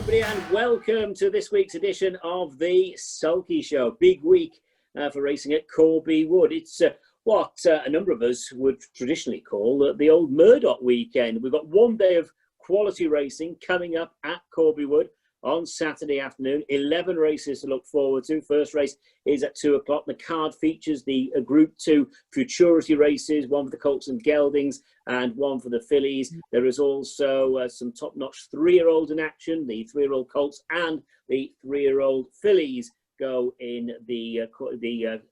everybody, and welcome to this week's edition of the Sulky Show. Big week for racing at Corbiewood. It's what a number of us would traditionally call the old Murdoch weekend. We've got one day of quality racing coming up at Corbiewood on Saturday afternoon. 11 races to look forward to. First race is at 2 o'clock. The card features the Group 2 Futurity races, one for the Colts and Geldings and one for the fillies. There is also some top-notch 3-year-olds in action. The 3-year-old Colts and the 3-year-old fillies go in the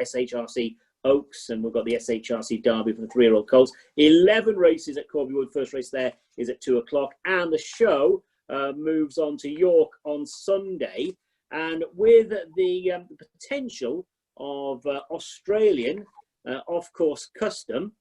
SHRC Oaks, and we've got the SHRC Derby for the 3-year-old Colts. 11 races at Corbiewood. First race there is at 2 o'clock, and the show moves on to York on Sunday, and with the potential of Australian off-course custom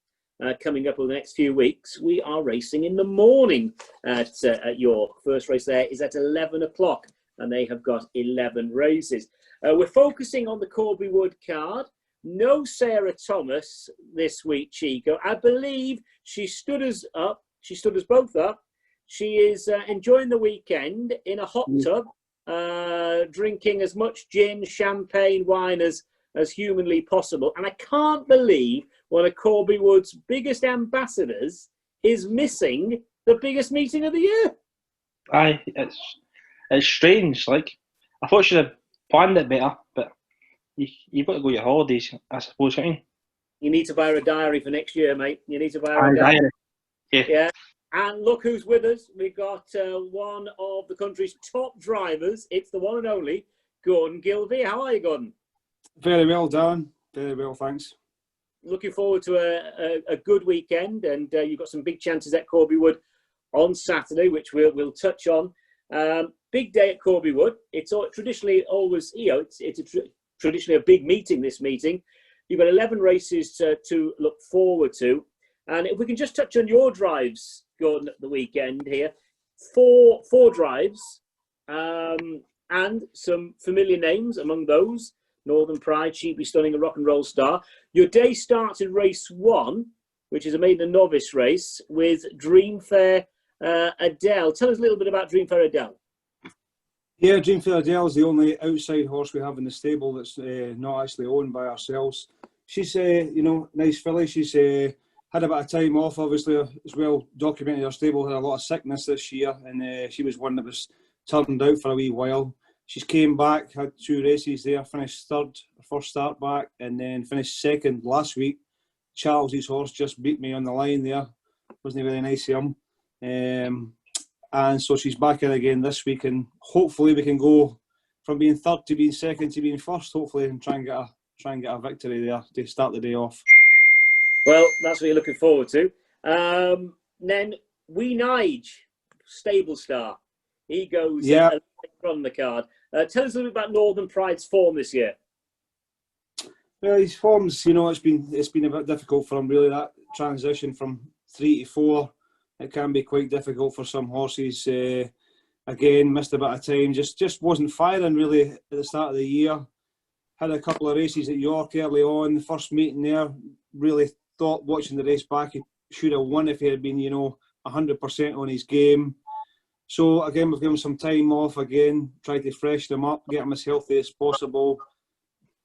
coming up over the next few weeks, we are racing in the morning at York. First race there is at 11 o'clock, and they have got 11 races. We're focusing on the Corbiewood card. No Sarah Thomas this week, Chico. I believe she stood us up. She stood us both up. She is enjoying the weekend in a hot tub, drinking as much gin, champagne, wine as humanly possible. And I can't believe one of Corbiewood's biggest ambassadors is missing the biggest meeting of the year. Aye, it's strange. Like, I thought she'd have planned it better, but you've got to go to your holidays, I suppose, haven't you? You need to buy her a diary for next year, mate. You need to buy her a diary. Yeah. And look who's with us. We've got one of the country's top drivers. It's the one and only Gordon Gilvear. How are you, Gordon? Very well, Darren. Very well, thanks. Looking forward to a good weekend, and you've got some big chances at Corbiewood on Saturday, which we'll touch on. Big day at Corbiewood. It's traditionally always, it's traditionally a big meeting, this meeting. You've got 11 races to look forward to. And if we can just touch on your drives, Gordon, at the weekend here. Four drives and some familiar names among those. Northern Pride, Cheaply Stunning, a Rock and Roll Star. Your day starts in race 1, which is a maiden novice race, with Dreamfair Adele. Tell us a little bit about Dreamfair Adele. Yeah, Dreamfair Adele is the only outside horse we have in the stable that's not actually owned by ourselves. She's, nice filly. She's had a bit of time off, obviously, as well documented. Her stable had a lot of sickness this year, and she was one that was turned out for a wee while. She's came back, had 2 races there, finished third, first start back, and then finished second last week. Charles' horse just beat me on the line there. Wasn't very nice of him. And so she's back in again this week, and hopefully we can go from being third to being second to being first, hopefully, and try and get a victory there to start the day off. Well, that's what you're looking forward to. Then Wee Nige, stable star. He goes from the card. Tell us a little bit about Northern Pride's form this year. Well, his form's, it's been a bit difficult for him, really, that transition from 3 to 4. It can be quite difficult for some horses. Again, missed a bit of time. Just wasn't firing, really, at the start of the year. Had a couple of races at York early on. The first meeting there, really thought, watching the race back, he should have won if he had been, 100% on his game. So, again, we've given him some time off again, tried to freshen him up, get him as healthy as possible.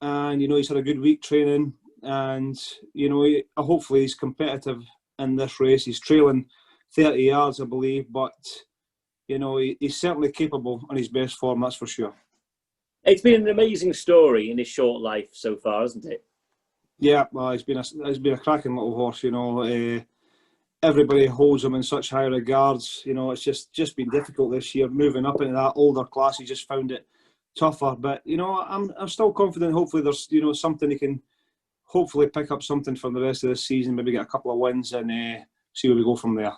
And, he's had a good week training. And, hopefully he's competitive in this race. He's trailing 30 yards, I believe. But, he's certainly capable on his best form, that's for sure. It's been an amazing story in his short life so far, hasn't it? Yeah, well, he's been a cracking little horse, Everybody holds him in such high regards. It's just been difficult this year. Moving up into that older class, he just found it tougher. But, I'm still confident. Hopefully there's, something he can hopefully pick up something from the rest of this season, maybe get a couple of wins and see where we go from there.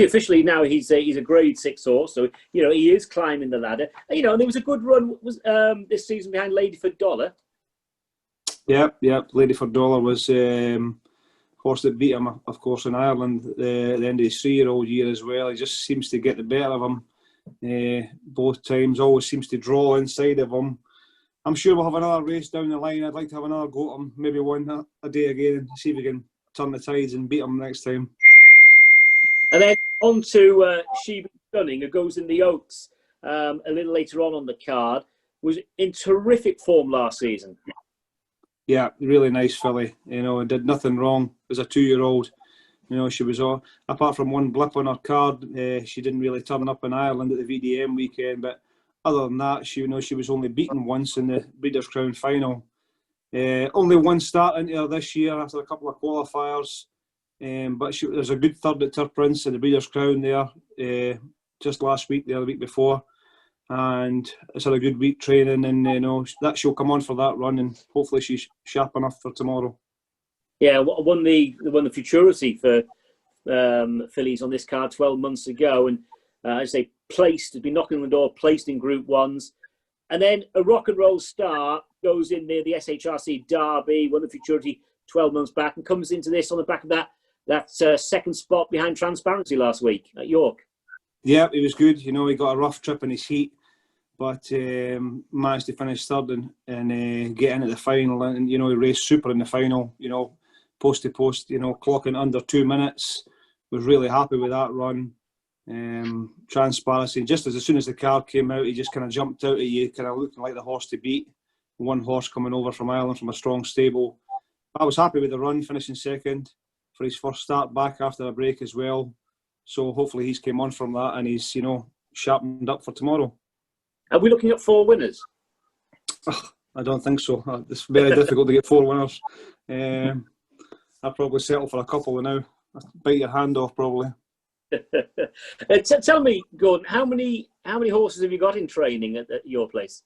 Officially now he's a grade 6 horse, so he is climbing the ladder. And there was a good run this season behind Ladyford Dollar. Yeah, Ladyford Dollar was horse that beat him, of course, in Ireland at the end of his 3-year-old year as well. He just seems to get the better of him both times. Always seems to draw inside of him. I'm sure we'll have another race down the line. I'd like to have another go at him, maybe one a day again, and see if we can turn the tides and beat him next time. And then on to Cheaply Stunning, who goes in the Oaks. a little later on the card, was in terrific form last season. Yeah, really nice filly, and did nothing wrong as a 2-year-old. She was all, apart from one blip on her card, she didn't really turn up in Ireland at the VDM weekend, but other than that, she was only beaten once in the Breeders' Crown final. Only one start into her this year after a couple of qualifiers, but there's a good third at Turprince in the Breeders' Crown there, just last week, the other week before, and it's had a good week training, and that she'll come on for that run, and hopefully she's sharp enough for tomorrow. Yeah, won the Futurity for fillies on this card 12 months ago, and as I say, has been knocking on the door, placed in Group 1s, and then a rock and roll star goes in the SHRC Derby, won the Futurity 12 months back, and comes into this on the back of that second spot behind Transparency last week at York. Yeah, he was good. He got a rough trip in his heat, but managed to finish third and get into the final, and he raced super in the final. Post to post, clocking under 2 minutes. Was really happy with that run. Transparency, just as soon as the car came out, he just kind of jumped out at you, kind of looking like the horse to beat. One horse coming over from Ireland from a strong stable. I was happy with the run, finishing second for his first start back after a break as well. So hopefully he's came on from that and he's sharpened up for tomorrow. Are we looking at 4 winners? I don't think so. It's very difficult to get 4 winners. I'll probably settle for a couple now. Bite your hand off, probably. Tell me, Gordon, how many horses have you got in training at your place?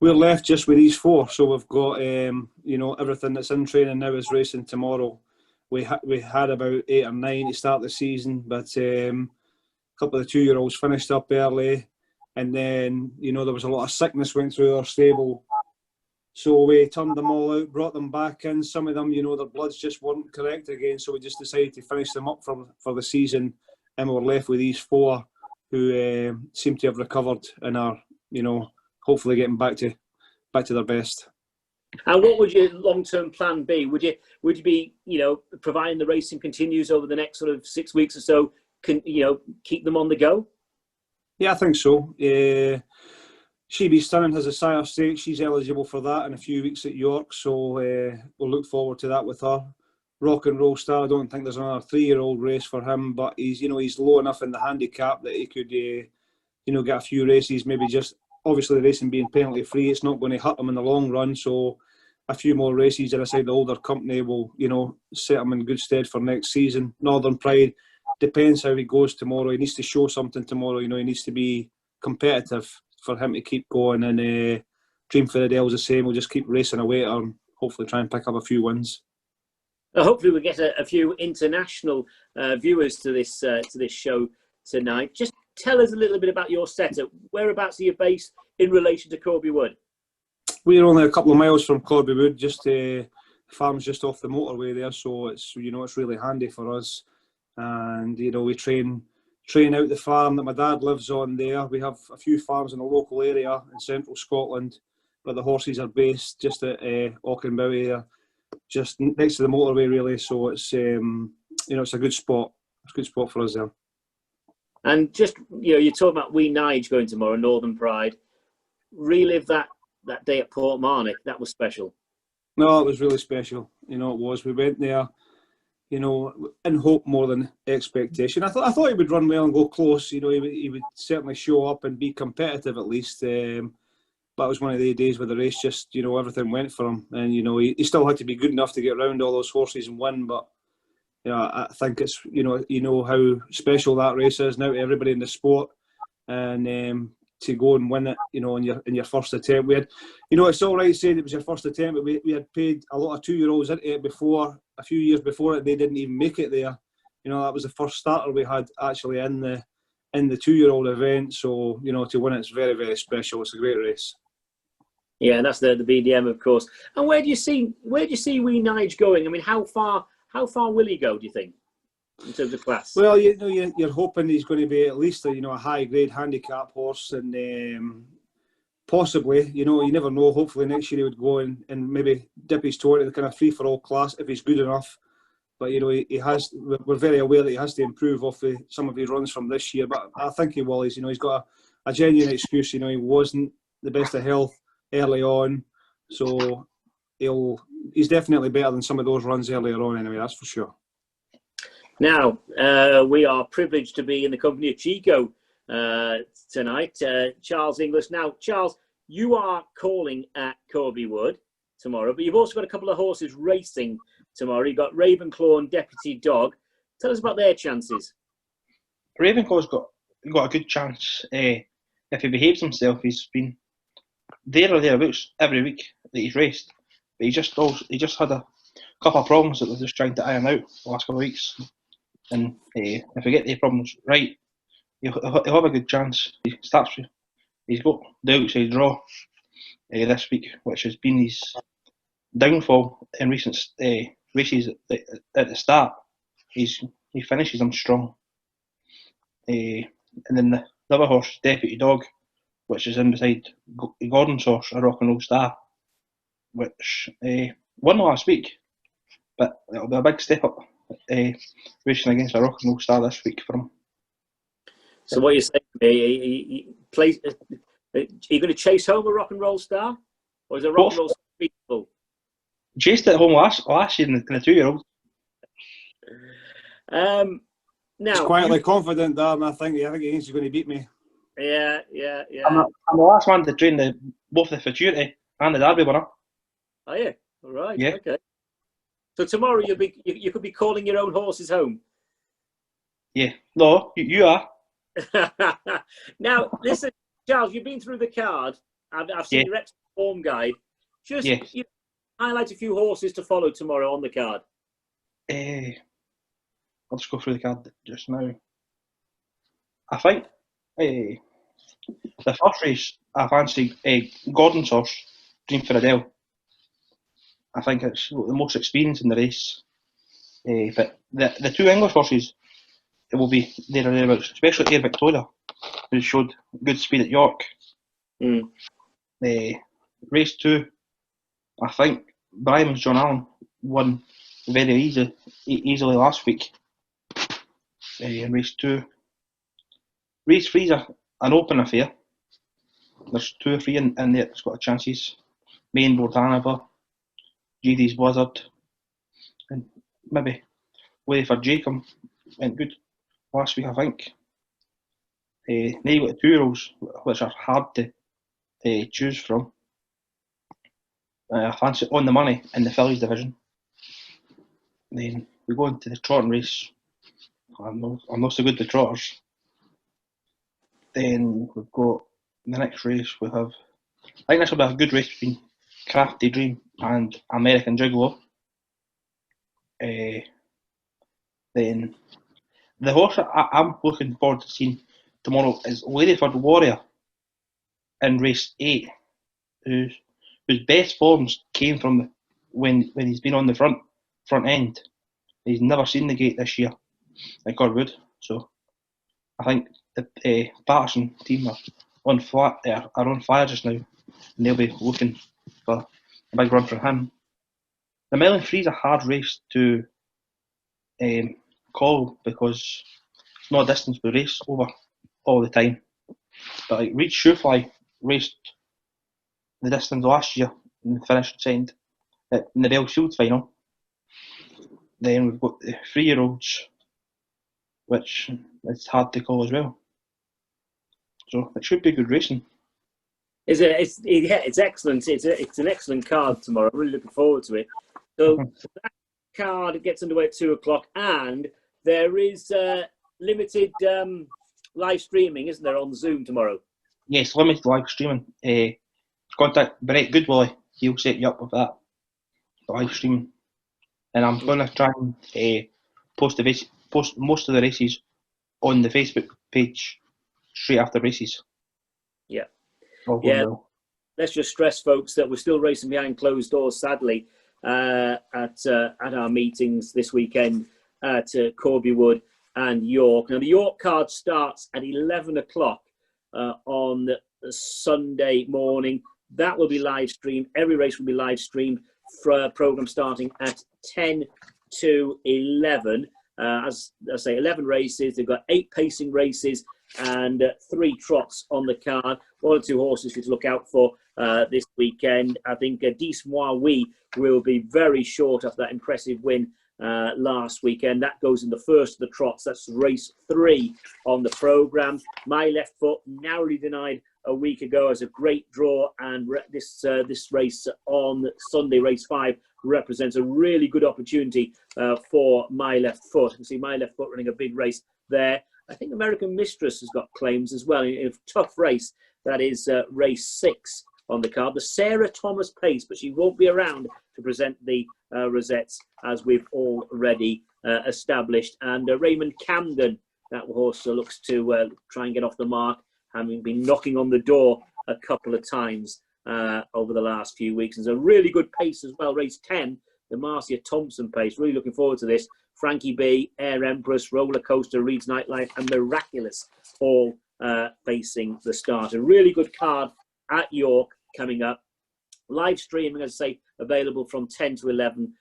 We're left just with these 4, so we've got everything that's in training now is racing tomorrow. We had about 8 or 9 to start the season, but a couple of the 2-year-olds finished up early, and then there was a lot of sickness went through our stable. So we turned them all out, brought them back in. Some of them, their bloods just weren't correct again. So we just decided to finish them up for the season. And we were left with these 4 who seem to have recovered and are, hopefully getting back to their best. And what would your long-term plan be? Would you be, providing the racing continues over the next sort of 6 weeks or so, keep them on the go? Yeah, I think so. She Be Stunning has a sire stake. She's eligible for that in a few weeks at York, so we'll look forward to that with her. Rock and Roll Star, I don't think there's another 3-year-old race for him, but he's low enough in the handicap that he could get a few races. Maybe just obviously the racing being penalty free, it's not going to hurt him in the long run. So a few more races inside the older company will set him in good stead for next season. Northern Pride depends how he goes tomorrow. He needs to show something tomorrow. He needs to be competitive for him to keep going, and Dream for the Dell's the same. We'll just keep racing away at her and hopefully try and pick up a few wins. Hopefully we'll get a few international viewers to this show tonight. Just tell us a little bit about your setup. Whereabouts are you based in relation to Corbiewood? We're only a couple of miles from Corbiewood, just farm's just off the motorway there, so it's it's really handy for us. And we train out the farm that my dad lives on there. We have a few farms in the local area in central Scotland, but the horses are based just at Auchenbowie there, just next to the motorway really. So it's it's a good spot. It's a good spot for us there. And just you're talking about Wee Nige going tomorrow, Northern Pride. Relive that day at Portmarnock. That was special. No, it was really special. It was. We went there, in hope more than expectation. I thought he would run well and go close. He would certainly show up and be competitive at least. But it was one of the days where the race just, everything went for him. And, he still had to be good enough to get around all those horses and win. But, I think it's, how special that race is now to everybody in the sport. And to go and win it, in your first attempt. We had, it's all right saying it was your first attempt, but we had paid a lot of 2-year-olds into it before, a few years before it, they didn't even make it there. That was the first starter we had actually in the 2-year-old event. So, to win it's very, very special. It's a great race. Yeah, that's the BDM, of course. And where do you see Wee Nige going? I mean, how far will he go, do you think, in terms of class? Well, you're hoping he's going to be at least a high grade handicap horse, and possibly, you never know. Hopefully next year he would go and maybe dip his toe into the kind of free for all class if he's good enough. But he has. We're very aware that he has to improve off some of his runs from this year. But I think he will. He's got a genuine excuse. You know, he wasn't the best of health early on, so he's definitely better than some of those runs earlier on. Anyway, that's for sure. Now, we are privileged to be in the company of Chico tonight, Charles Inglis. Now, Charles, you are calling at Corbiewood tomorrow, but you've also got a couple of horses racing tomorrow. You've got Ravenclaw and Deputy Dog. Tell us about their chances. Ravenclaw's got a good chance. If he behaves himself, he's been there or thereabouts every week that he's raced. But he just had a couple of problems that we're just trying to iron out the last couple of weeks. And if we get the problems right, he'll have a good chance. He's got the outside draw this week, which has been his downfall in recent races at the start. He finishes them strong. And then the other horse, Deputy Dog, which is in beside Gordon's horse, a Rock and Roll Star, which won last week, but it'll be a big step up racing against a Rock and Roll Star this week for him. So what you're saying, are you going to chase home a Rock and Roll Star, or is a Rock and Roll Star beatable? Chased it home last year in the 2-year-old. Now, he's quietly confident, Darren. I think he thinks he's going to beat me. Yeah. I'm the last one to train both the Futurity and the Derby winner. Oh yeah, all right. Yeah. Okay. So tomorrow you could be calling your own horses home. Yeah. No, you are. Now listen, Charles, you've been through the card. I've seen your extra form guide. Just highlight a few horses to follow tomorrow on the card. I'll just go through the card just now. I think the first race I fancy Gordon's horse, Dream for Adele. I think it's the most experienced in the race. But the two English horses, it will be there or thereabouts, especially Air Victoria, who showed good speed at York. Race 2, I think Brian's John Allen won very easily last week. Race 2. Race 3 is an open affair. There's 2 or 3 in there that's got chances. Main Hanover, GD's Blizzard, and maybe Way for Jacob went good last week, I think. Now you've got the 2-year-olds, which are hard to choose from. I fancy On the Money in the fillies division. Then we go into the trotting race. I'm not so good at the trotters. Then we've got the next race. I think this will be a good race between Crafty Dream and American Gigolo. Then the horse I'm looking forward to seeing tomorrow is Ladyford Warrior in race 8, whose best forms came from when he's been on the front end. He's never seen the gate this year at Corbiewood, so I think the Patterson team are on fire just now, and they'll be looking for a big run from him. The Mile and 3 is a hard race to call because it's not a distance we race over all the time. But like Reed Shoefly raced the distance last year and finished second in the Bell Shield final. Then we've got the 3-year-olds, which is hard to call as well. So it should be good racing. It's excellent. It's an excellent card tomorrow. I'm really looking forward to it. So that card gets underway at 2:00, and there is limited live streaming, isn't there, on Zoom tomorrow? Yes, limited live streaming. Contact Brett Goodwillie. He'll set you up with that, the live streaming. And I'm going to try and post most of the races on the Facebook page straight after races. Yeah. Well. Let's just stress, folks, that we're still racing behind closed doors, sadly, at our meetings this weekend at Corbiewood and York. Now, the York card starts at 11:00 on Sunday morning. That will be live streamed. Every race will be live streamed for a programme starting at 10 to 11. As I say, 11 races. They've got 8 pacing races and 3 trots on the card. 1 or 2 horses for you to look out for this weekend. I think Dismois will be very short after that impressive win last weekend. That goes in the first of the trots. That's race 3 on the programme. My Left Foot, narrowly denied a week ago, as a great draw, and this race on Sunday, race 5, represents a really good opportunity for My Left Foot. You can see My Left Foot running a big race there. I think American Mistress has got claims as well in a tough race. That is race 6 on the card. The Sarah Thomas Pace, but she won't be around to present the rosettes, as we've already established. And Raymond Camden, that horse looks to try and get off the mark, having been knocking on the door a couple of times over the last few weeks. There's a really good pace as well. Race 10, the Marcia Thompson Pace. Really looking forward to this. Frankie B, Air Empress, Roller Coaster, Reed's Nightlife, and Miraculous all facing the start. A really good card at York coming up. Live streaming, as I say, available from 10 to 11.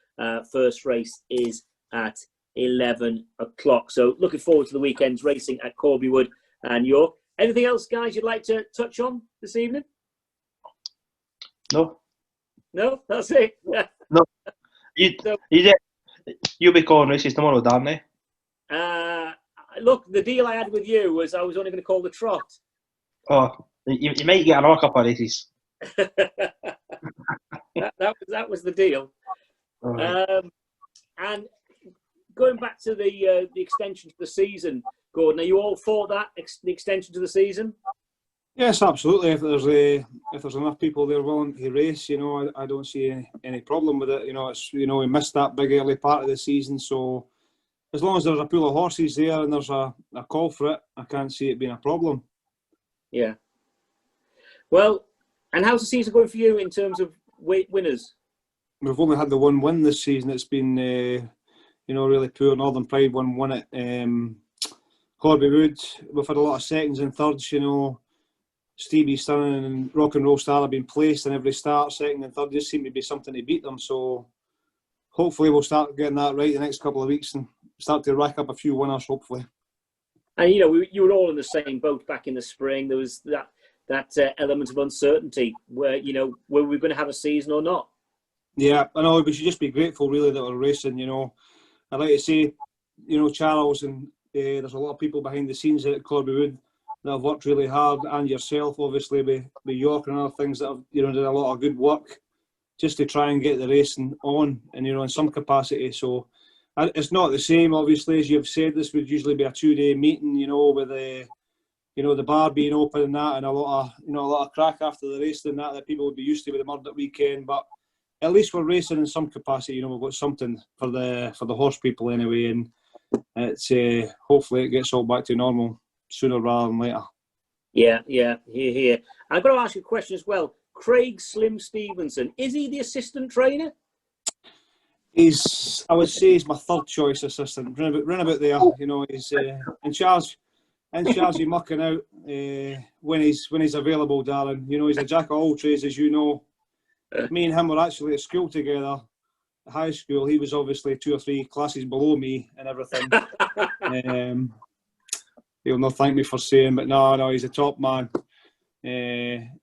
First race is at 11 o'clock. So looking forward to the weekend's racing at Corbiewood and York. Anything else, guys, you'd like to touch on this evening? No. No, that's it. No. You'll be calling races tomorrow, Darren, Look, the deal I had with you was I was only going to call the trot. Oh, you might get another couple of races. that was the deal. Right. And going back to the extension to the season, Gordon, are you all for that, the extension to the season? Yes, absolutely. If there's enough people there willing to race, I don't see any problem with it. We missed that big early part of the season, so as long as there's a pool of horses there and there's a call for it, I can't see it being a problem. Yeah. Well, and how's the season going for you in terms of winners? We've only had the one win this season. It's been, really poor. Northern Pride won at Corbiewood. We've had a lot of seconds and thirds, Stevie Stunning and Rock and Roll Star have been placed in every start. Second and third just seem to be something to beat them. So hopefully we'll start getting that right the next couple of weeks and start to rack up a few winners, hopefully. And, you were all in the same boat back in the spring. There was that element of uncertainty where, were we going to have a season or not? Yeah, I know. We should just be grateful, really, that we're racing, I'd like to say, Charles, and there's a lot of people behind the scenes at Corbiewood that have worked really hard, and yourself, obviously, with York and other things that have, did a lot of good work just to try and get the racing on, and, in some capacity. So it's not the same, obviously, as you've said. This would usually be a 2-day meeting, with the bar being open and that, and a lot of crack after the race and that people would be used to with the Murdoch weekend. But at least we're racing in some capacity. We've got something for the horse people anyway, and it's hopefully it gets all back to normal sooner rather than later. Yeah, here. I've got to ask you a question as well. Craig Slim Stevenson, is he the assistant trainer? I would say he's my third choice assistant. Run about there, he's in charge mucking out when he's available, Darren. He's a jack of all trades, as you know. Me and him were actually at school together, high school. He was obviously 2 or 3 classes below me and everything. He'll not thank me for saying, but no, he's a top man.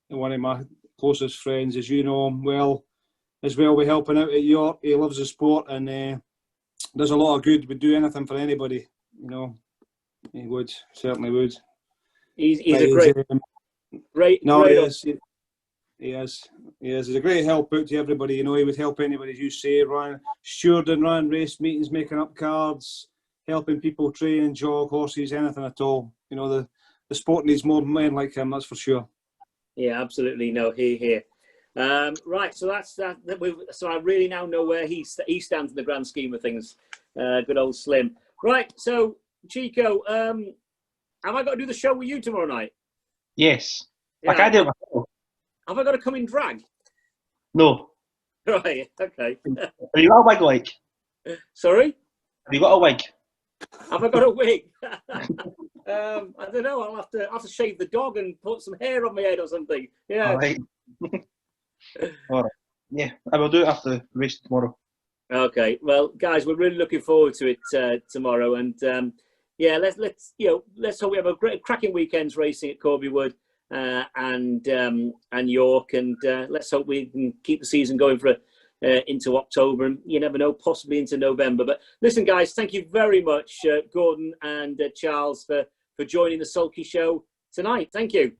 One of my closest friends, as you know him well. As well, we're helping out at York. He loves the sport and does a lot of good. Would do anything for anybody, He would, certainly would. He's a great. No, he is. He is. He's a great help out to everybody. He would help anybody, as you say, ran race meetings, making up cards, helping people train and jog horses, anything at all. The sport needs more men like him, that's for sure. Yeah, absolutely. No, here. Right, so that's that. So I really now know where he stands in the grand scheme of things. Good old Slim. Right, so Chico, have I got to do the show with you tomorrow night? Yes. Yeah. I can't do it myself. Have I got to come in drag? No. Right, okay. Have you got a wig like? Sorry? Have you got a wig? Have I got a wig? I don't know. I'll have to shave the dog and put some hair on my head or something. Yeah. All right. All right. Yeah, I will do it after the race tomorrow. Okay. Well, guys, we're really looking forward to it tomorrow, and yeah, let's hope we have a great cracking weekends racing at Corbiewood and York, and let's hope we can keep the season going for into October, and you never know, possibly into November. But listen, guys, thank you very much, Gordon and Charles, for joining the Sulky Show tonight. Thank you.